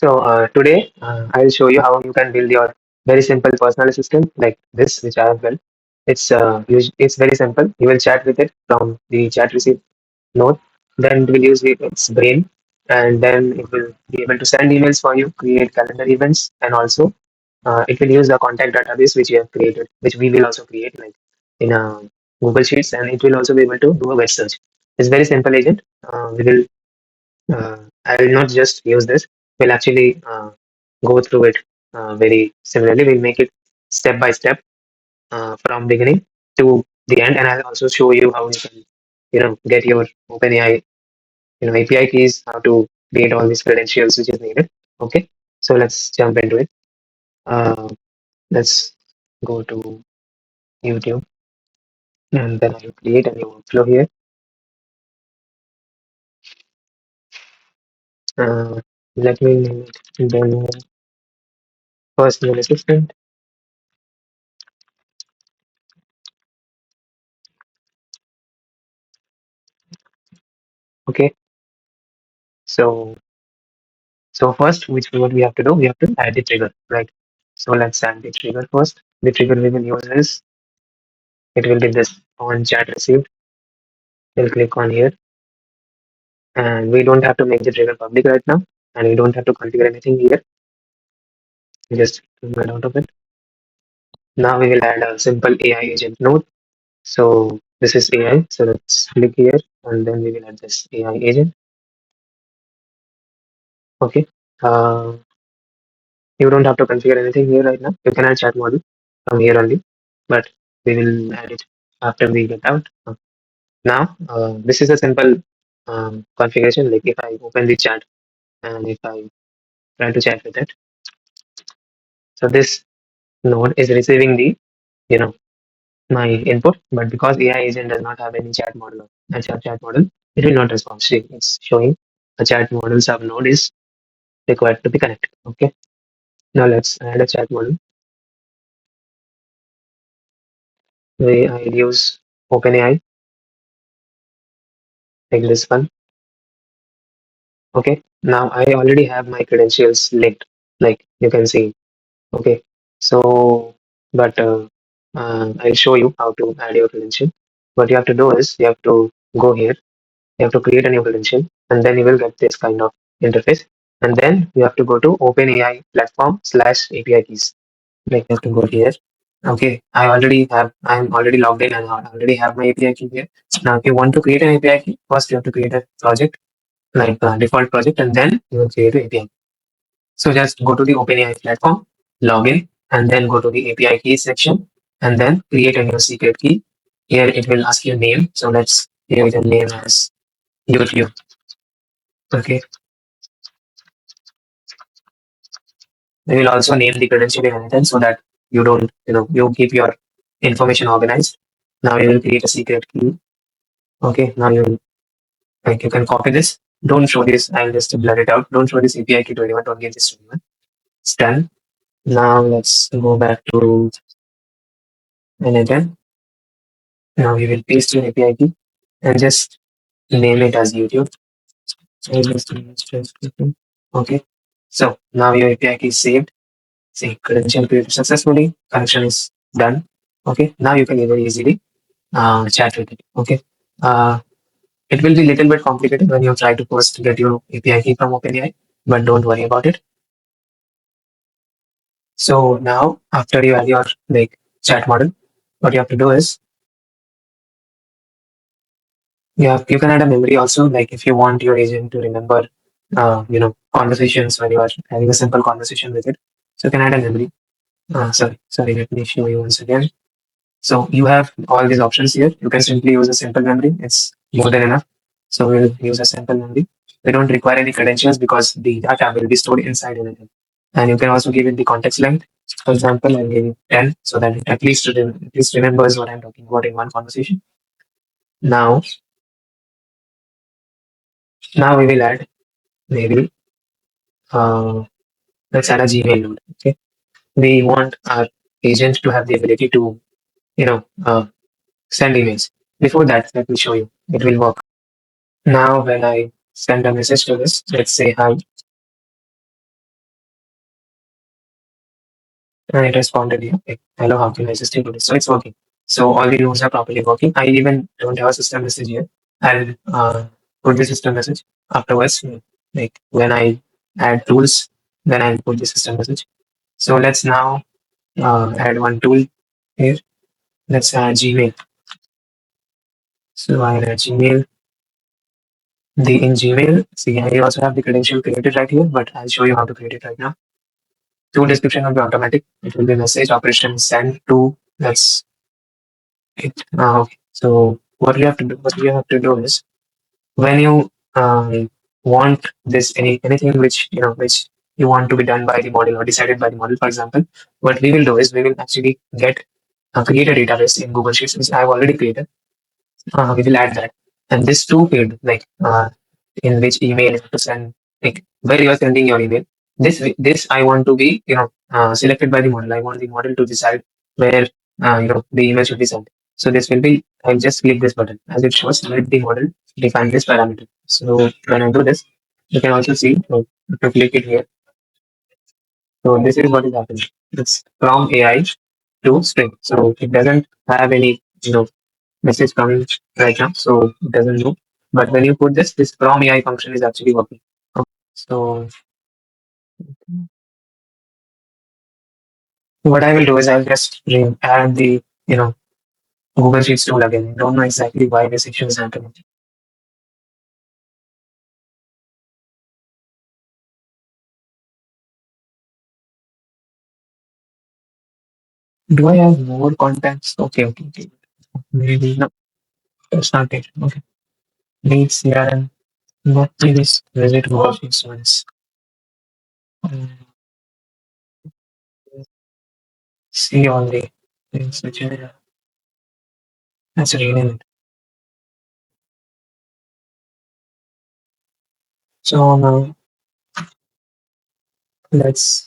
Today I'll show you how you can build your very simple personal assistant like this, which I have built. It's very simple. You will chat with it from the chat receive node. Then it will use its brain, and then it will be able to send emails for you, create calendar events, and also it will use the contact database which you have created, which we will also create like in Google Sheets, and it will also be able to do a web search. It's very simple agent. We will I will not just use this. We'll actually go through it very similarly. We'll make it step by step from beginning to the end, and I'll also show you how you can, get your OpenAI, API keys, how to create all these credentials which is needed. Okay, so let's jump into it. Uh, let's go to YouTube, and then I'll create a new workflow here. Uh, Let me name it then personal assistant. Okay, so first, which what we have to do, we have to add the trigger, right? So let's add the trigger first. The trigger we will use is, it will be this on chat received. We'll click on here, and we don't have to make the trigger public right now, and we don't have to configure anything here. Just get out of it. Now we will add a simple AI agent node. So this is AI. So let's click here, and then we will add this AI agent. Okay. Uh, you don't have to configure anything here right now. You can add chat model from here only, but we will add it after we get out. Now, this is a simple configuration. Like if I open the chat and if I try to chat with it, so this node is receiving the, you know, my input, but because AI agent does not have any chat model, chat model, it will not respond. See, it's showing a chat model sub node is required to be connected. Okay. Now let's add a chat model. I use OpenAI like this one. Okay. Now I already have my credentials linked, like you can see. Okay, so I'll show you how to add your credential. What you have to do is you have to go here, you have to create a new credential, and then you will get this kind of interface. And then you have to go to OpenAI platform slash API keys. Like you have to go here. Okay, I'm already logged in and I already have my API key here. Now, if you want to create an API key, first you have to create a project, like default project, and then you will create an API. So just go to the OpenAI platform, log in, and then go to the API keys section, and then create a new secret key. Here it will ask your name. So let's give it a name as YouTube. Okay. We will also name the credential in anything so that you don't, you keep your information organized. Now you will create a secret key. Okay. Now you can copy this. Don't show this. I'll just blur it out. Don't show this API key to anyone. Don't give this to anyone. It's done. Now let's go back to n8n. Now we will paste your API key and just name it as YouTube. So just okay. So now your API key is saved. See, credential created successfully. Connection is done. Okay. Now you can very easily chat with it. Okay. Uh, it will be a little bit complicated when you try to first get your API key from OpenAI, but don't worry about it. So now after you add your like chat model, what you have to do is you can add a memory also. Like if you want your agent to remember, conversations when you are having a simple conversation with it. So you can add a memory. Sorry, let me show you once again. So you have all these options here. You can simply use a simple memory. It's more than enough. So we'll use a simple memory. We don't require any credentials because the data will be stored inside anything. And you can also give it the context length. For example, I'll give it 10 so that it at least remembers what I'm talking about in one conversation. Now, now we will add maybe let's add a Gmail node. Okay, we want our agent to have the ability to send emails. Before that, let me show you. It will work. Now, when I send a message to this, let's say hi. and it responded here, like, hello, how can I assist you today? So it's working. So all the rules are properly working. I even don't have a system message here. I'll put the system message afterwards. Like when I add tools, then I'll put the system message. So let's now add one tool here. Let's add Gmail. So I'll add Gmail. The in Gmail, see, I also have the credential created right here, but I'll show you how to create it right now. Tool description will be automatic. It will be message operation send to. Let's it. Okay. So what you have to do is when you want this anything which which you want to be done by the model or decided by the model. For example, what we will do is we will actually get create a database in Google Sheets which I have already created. We will add that. And this to field, like in which email you have to send, like where you are sending your email. This I want to be, selected by the model. I want the model to decide where, the email should be sent. So this will be, I'll just click this button as it shows, let the model define this parameter. So when I do this, you can also see, to click it here. So this is what is happening. It's from AI to string. So it doesn't have any, message coming right now, so it doesn't know. But when you put this from AI function is actually working. Okay. So what I will do is I'll just add the Google Sheets tool again. I don't know exactly why this issue is happening. Do I have more contacts? Okay. Maybe no, it's not it. Okay. Lead CRM. What is visit Google Sheets once? Um, See all the things which are that's rename it. So now let's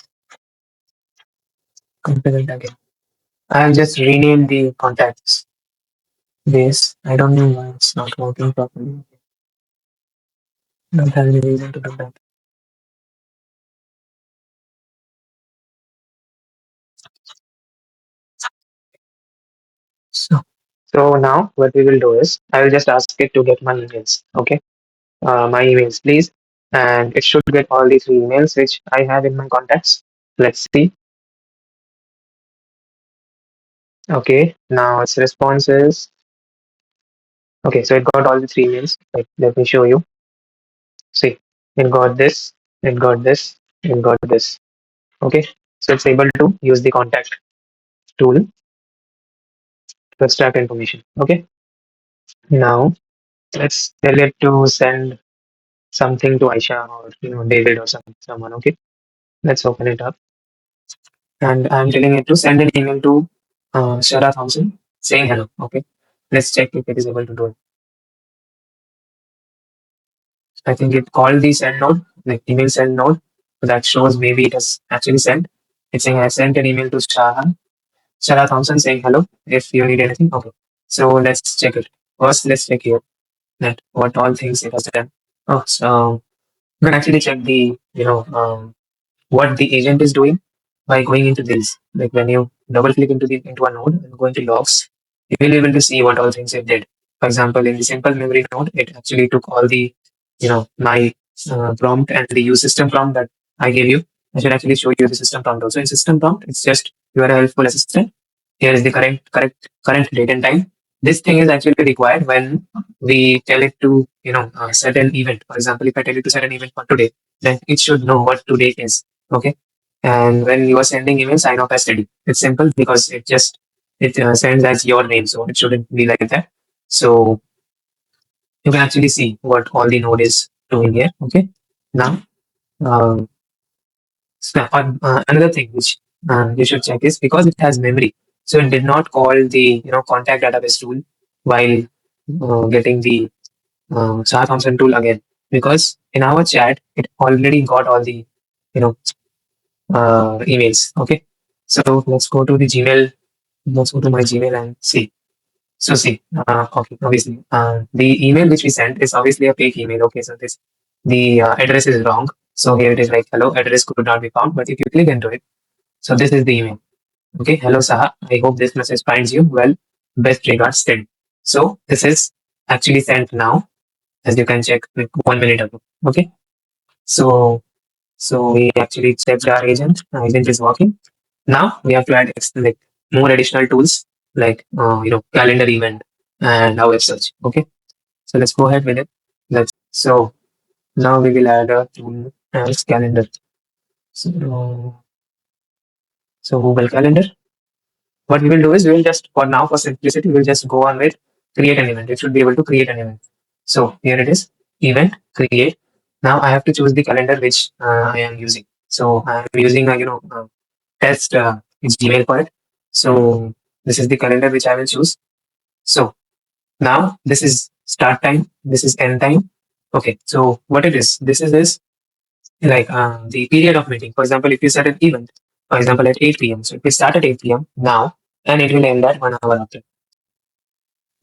compare it again. I'll just rename the contacts base. I don't know why it's not working properly. Don't have any reason to do that. So, so now what we will do is I will just ask it to get my emails. Okay, my emails, please, and it should get all the three emails which I have in my contacts. Let's see. Okay, now its response is okay. So it got all the three emails. Like, let me show you. See, it got this, it got this, it got this. Okay, so it's able to use the contact tool to extract information. Okay, now let's tell it to send something to Aisha or David or someone. Okay, let's open it up, and I'm telling it to send an email to Shara Thompson saying hello. Okay, let's check if it is able to do it. I think it called the send node, like email send node. So that shows maybe it has actually sent. It's saying I sent an email to Shara Thompson saying hello if you need anything. Okay, so let's check it. First, let's check here that what all things it has done. Oh, so you can actually check the what the agent is doing by going into this. Like when you double click into a node and go into logs, you will be able to see what all things it did. For example, in the simple memory node, it actually took all the my prompt and the use system prompt that I gave you. I should actually show you the system prompt also. In system prompt, it's just you are a helpful assistant. Here is the current date and time. This thing is actually required when we tell it to set an event. For example, if I tell it to set an event for today, then it should know what today is. Okay. And when you are sending email, sign off as steady. It's simple because it sends as your name, so it shouldn't be like that. So you can actually see what all the node is doing here. Okay. Now, um, another thing which you should check is because it has memory, so it did not call the contact database tool while getting the Star Thompson tool again because in our chat it already got all the you know emails. Okay, so let's go to the Gmail. Let's go to my Gmail and see. So see, okay, obviously, the email which we sent is obviously a fake email. Okay, so this the address is wrong. So here it is like hello address could not be found. But if you click into it, so this is the email. Okay, hello Saha. I hope this message finds you well. Best regards, Ted. So this is actually sent now, as you can check like 1 minute ago. Okay, so we actually checked our agent. Our agent is working. Now we have to add like more additional tools like calendar event and our web search. Okay, so let's go ahead with it. So now we will add a tool as calendar. So, Google Calendar. What we will do is we will just for now for simplicity we will just go on with create an event. It should be able to create an event. So here it is, event create. Now I have to choose the calendar which I am using. So I am using a test Gmail for it. So this is the calendar which I will choose. So now this is start time. This is end time. Okay. So what it is? This is like the period of meeting. For example, if you set an event, for example, at 8 p.m. So if we start at 8 p.m. now, and it will end at 1 hour after.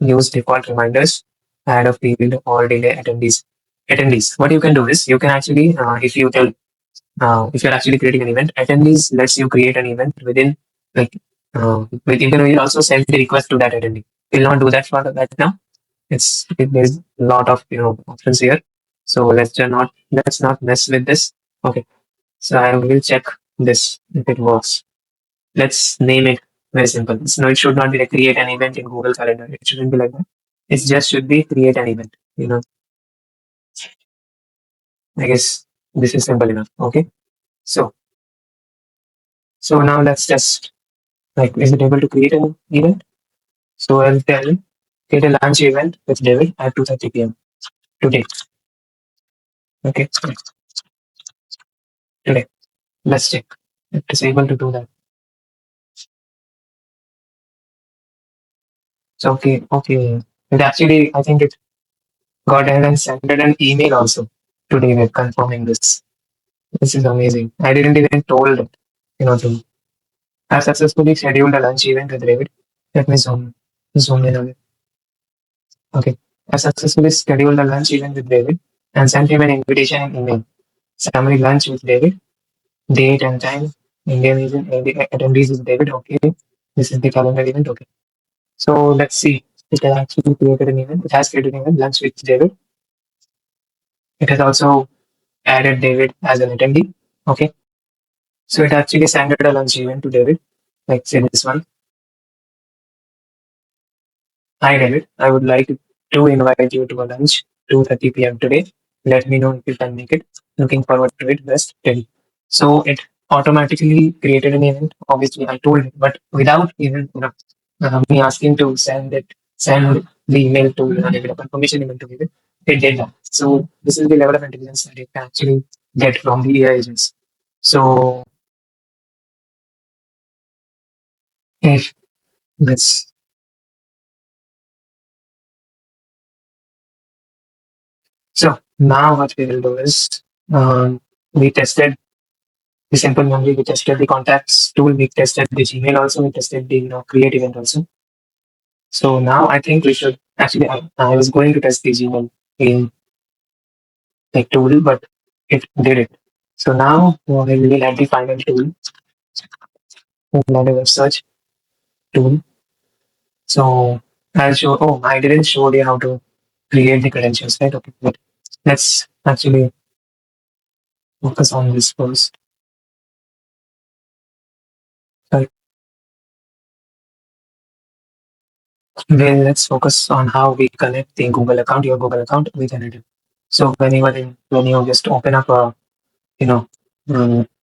Use default reminders, add a field or delay attendees. Attendees. What you can do is you can actually, if you're actually creating an event, attendees lets you create an event within like with you can also send the request to that attendee. We'll not do that for that now. There's a lot of options here. So let's not mess with this. Okay. So I will check this if it works. Let's name it very simple. No, it should not be like create an event in Google Calendar. It shouldn't be like that. It just should be create an event. I guess this is simple enough. Okay. So now let's just like is it able to create an event? So I'll tell him create a lunch event with David at 2:30 p.m. today. Okay. Today. Let's check. It is able to do that. So okay. And actually I think it got ahead and sent an email also to David confirming this. This is amazing. I didn't even told it, to. I've successfully scheduled a lunch event with David. Let me zoom in on it. Okay. I successfully scheduled a lunch event with David and sent him an invitation and email. Summary lunch with David, date and time, Indian event, attendees with David. Okay. This is the calendar event. Okay. So let's see. It has actually created an event. It has created an event, lunch with David. It has also added David as an attendee. Okay. So it actually sent a lunch event to David. Like say this one. Hi David, I would like to invite you to a lunch 2:30 p.m. today. Let me know if you can make it. Looking forward to it. Best Teddy. So it automatically created an event. Obviously, I told it, but without even me asking to send the email to David, a confirmation email to David. It did that. So this is the level of intelligence that it can actually get from the AI agents. So if let's so now what we will do is we tested the simple memory, we tested the contacts tool, we tested the Gmail also, we tested the create event also. So now I think we should actually I was going to test the Gmail in like tool, but it did it. So now we will add the final tool, we'll add a web search tool. So I'll show I didn't show you how to create the credentials, right? Okay, but let's actually focus on this first. Sorry. Then let's focus on how we connect the Google account, your Google account with Anytime. So when you just open up a you know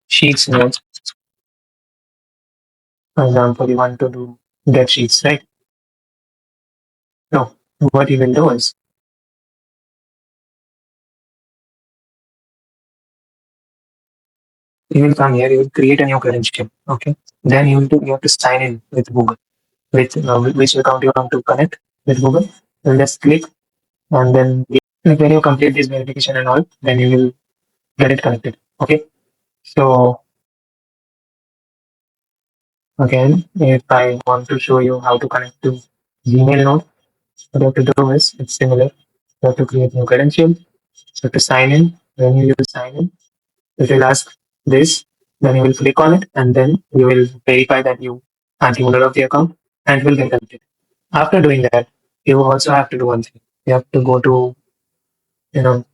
sheets notes, for example, you want to do get sheets, right? No, what you will do is you will come here, you will create a new credential, okay? Then you have to sign in with Google, with which account you want to connect with Google. You'll just click and then like when you complete this verification and all, then you will get it connected. Okay. So again, if I want to show you how to connect to Gmail node, what you have to do is it's similar. You have to create new credential. You have to sign in. When you will sign in, it will ask this. Then you will click on it, and then you will verify that you at the owner of the account, and it will get connected. After doing that, you also have to do one thing. You have to go to, you know,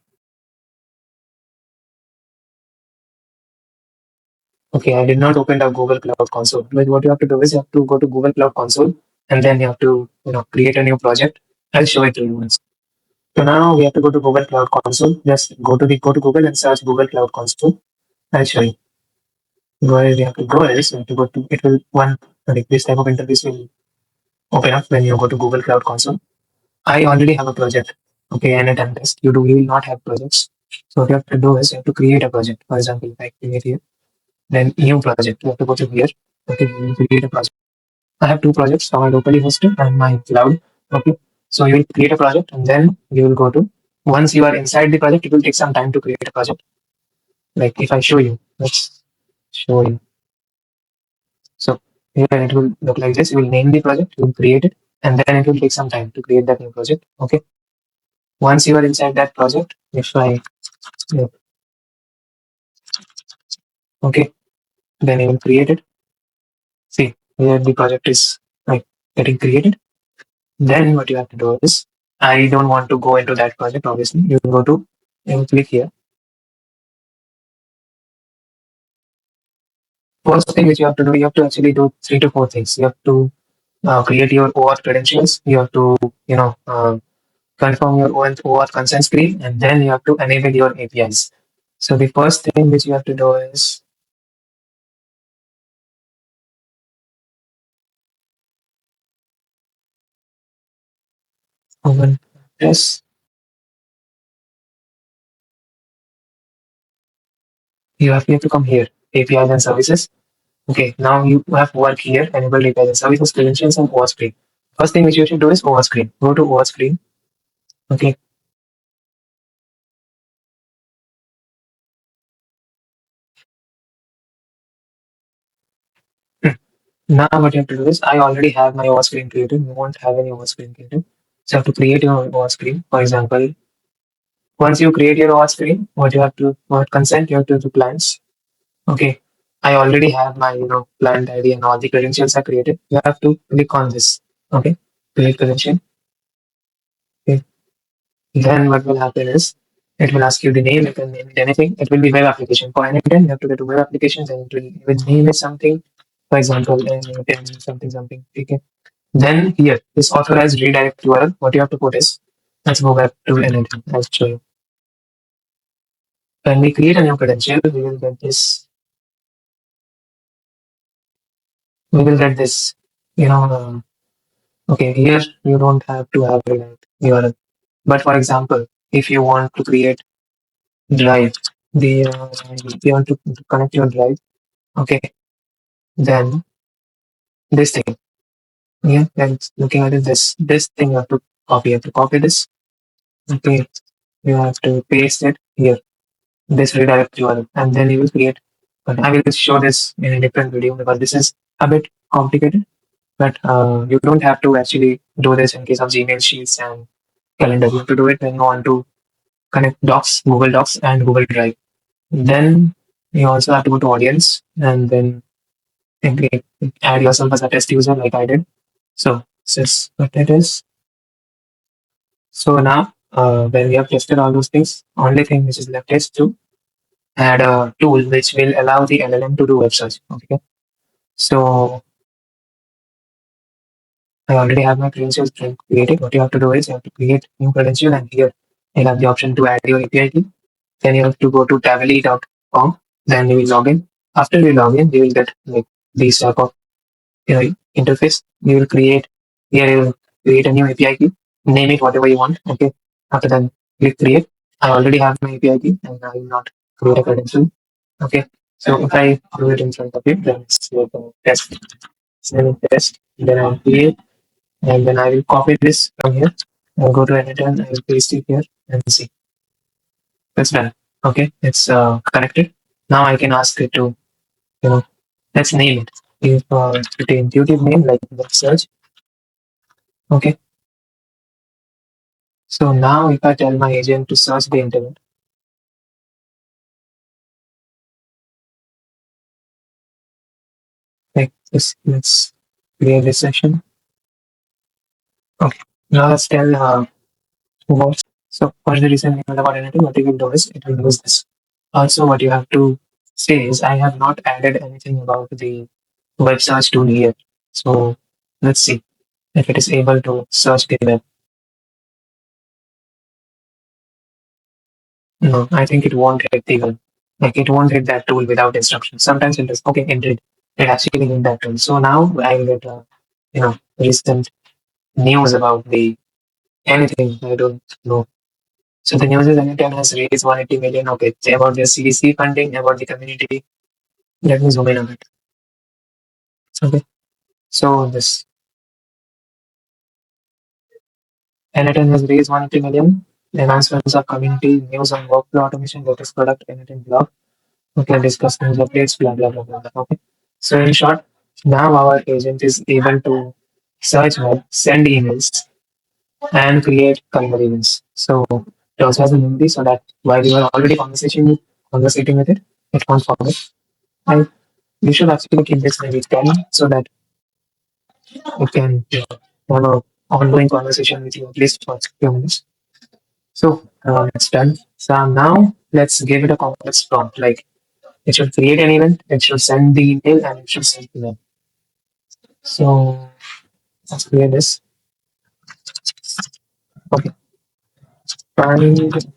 okay, I did not open up Google Cloud Console. But what you have to do is you have to go to Google Cloud Console and then you have to, create a new project. I'll show it to you once. So now we have to go to Google Cloud Console. Just go to Google and search Google Cloud Console. I'll show you. Where you have to go is you have to go to it will one like this type of interface will open up when you go to Google Cloud Console. I already have a project. Okay, and it test. You will not have projects. So what you have to do is you have to create a project. For example, if I create here, then new project. You have to go to here. Okay, you create a project. I have two projects, our locally hosted and my cloud. Okay. So you will create a project and then you will go to once you are inside the project, it will take some time to create a project. Like if I show you, let's show you. So here it will look like this. You will name the project, you will create it, and then it will take some time to create that new project. Okay. Once you are inside that project, if I okay, then you will create it. See, here the project is like getting created. Then what you have to do is I don't want to go into that project, obviously. You go to you click here. First thing which you have to do, you have to actually do three to four things. You have to create your OAuth credentials. You have to, confirm your OAuth consent screen, and then you have to enable your APIs. So the first thing which you have to do is open this. You have to come here, APIs and services. Okay, now you have work here, enable APIs and services, credentials, and OAuth screen. First thing which you should do is OAuth screen. Go to OAuth screen. Okay. Now what you have to do is I already have my OAuth screen created. You won't have any OAuth screen created. So you have to create your OAuth screen. For example, once you create your OAuth screen, what consent you have to do plans. Okay. I already have my, client ID and all the credentials are created. You have to click on this. Okay. Create credential. Okay. Then what will happen is it will ask you the name. You can name it anything. It will be web application. For n8n, you have to go to web applications and you will name it something. For example, n8n something something. Okay. Then here, this authorized redirect URL, what you have to put is, let's go back to n8n. I'll show you. When we create a new credential, we will get this, you know, okay, here you don't have to have redirect URL. But for example, if you want to create drive, if you want to connect your drive, okay, then this thing, yeah, then looking at it, this thing you have to copy. You have to copy this, okay, you have to paste it here this redirect URL and then you will create. But I will show this in a different video because this is a bit complicated. But you don't have to actually do this in case of Gmail sheets and calendar. You have to do it when you want to connect Docs, Google Docs, and Google Drive. Then you also have to go to audience and then okay, add yourself as a test user like I did. So this is what it is. So now when we have tested all those things, only thing which is left is to add a tool which will allow the LLM to do web search. Okay. So I already have my credentials created. What you have to do is you have to create new credential and here you'll have the option to add your API key. Then you have to go to tavily.com. Then you will log in. After you log in, you will get like these type of interface. You will create here you will create a new API key. Name it whatever you want. Okay. After that, click create. I already have my API key and I will not create a credential. Okay. So if I do it in front of you, then it's like a test. Then test. Then I'll create and then I will copy this from here. I'll go to editor and I will paste it here and see. That's done. Okay, it's connected. Now I can ask it to, you know, let's name it. Give it an intuitive name like web search. Okay. So now if I tell my agent to search the internet, like this, let's create this section. Okay. Now let's tell what. So what's the reason about anything? What you will do is it will use this. Also, what you have to say is I have not added anything about the web search tool here. So let's see if it is able to search the web. No, I think it won't hit the web. Like it won't hit that tool without instructions. Sometimes it does. Okay, it did. It actually hit that tool. So now I get recent news about the anything. I don't know. So the news is n8n has raised 180 million. Okay, it's about the CDC funding, about the community. Let me zoom in a bit. Okay, so this n8n has raised 180 million. Enhancements of community, news on workflow automation, latest product, n8n blog. Okay, discuss news updates, blah blah blah blah. Okay. So in short, now our agent is able to search web, send emails, and create calendar events. So it also has a memory so that while you are already conversating with it, it won't forget. And you should actually keep this maybe 10 so that it can have a ongoing conversation with you at least for a few minutes. So it's done. So now let's give it a complex prompt. Like it should create an event, it should send the email, and it should send the email. So let's create this. Okay. Find the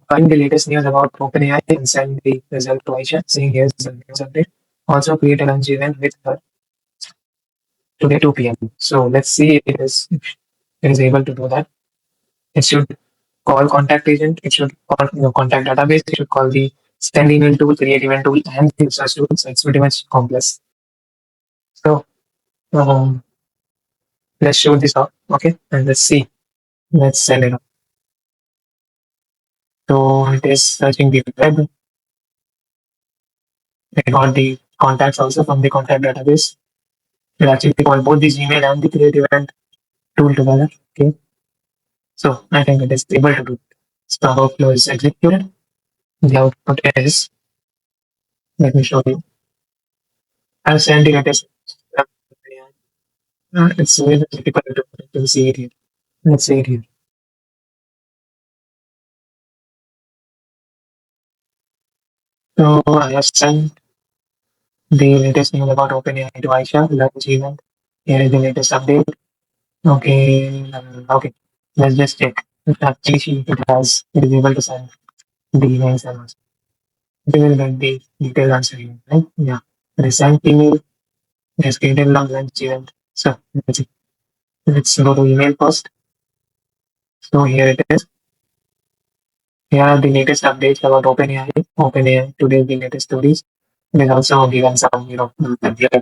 find the latest news about OpenAI and send the result to Aisha, saying here's the news update. Also create a lunch event with her today 2 p.m. So let's see if it is able to do that. It should call contact agent. It should call contact database. It should call the send email tool, create event tool, and the search tool. So it's pretty much complex. So um, let's show this off, okay? And let's see. Let's send it up. So it is searching the web. It got the contacts also from the contact database. It actually called both the Gmail and the create event tool together. Okay. So I think it is able to do it. So workflow is executed. The output is, let me show you. I'll send the latest. It's very difficult to see it here. Let's see it here. So I have sent the latest news about OpenAI to Aisha, launch event. Here is the latest update. Okay, okay. Let's just check. If actually it is able to send the emails and also. It will get the detailed answer here, right? Yeah. Recent email, it has created long lunch event. So let's see. Let's go to email first. So here it is. Here are the latest updates about OpenAI. OpenAI today the latest stories. It is also given some,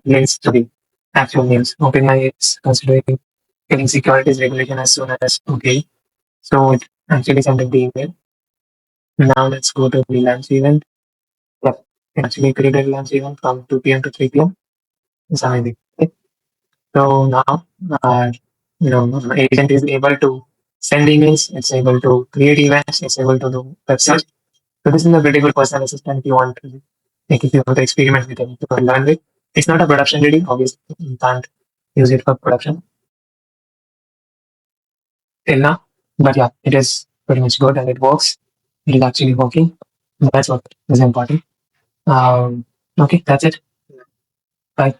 links to the actual news. OpenAI is considering getting securities regulation as soon as okay. So it actually sent the email. Now let's go to the lunch event. Yep. It actually created a lunch event from 2 p.m. to 3 p.m. It's amazing. Okay. So now, agent is able to send emails. It's able to create events. It's able to do websites. So this is a pretty good personal assistant if you want to, like if you want to experiment with it, to learn with. It's not a production ready, obviously. You can't use it for production till now. But yeah, it is pretty much good and it works. It is actually working. That's what is important. Okay, that's it. Bye.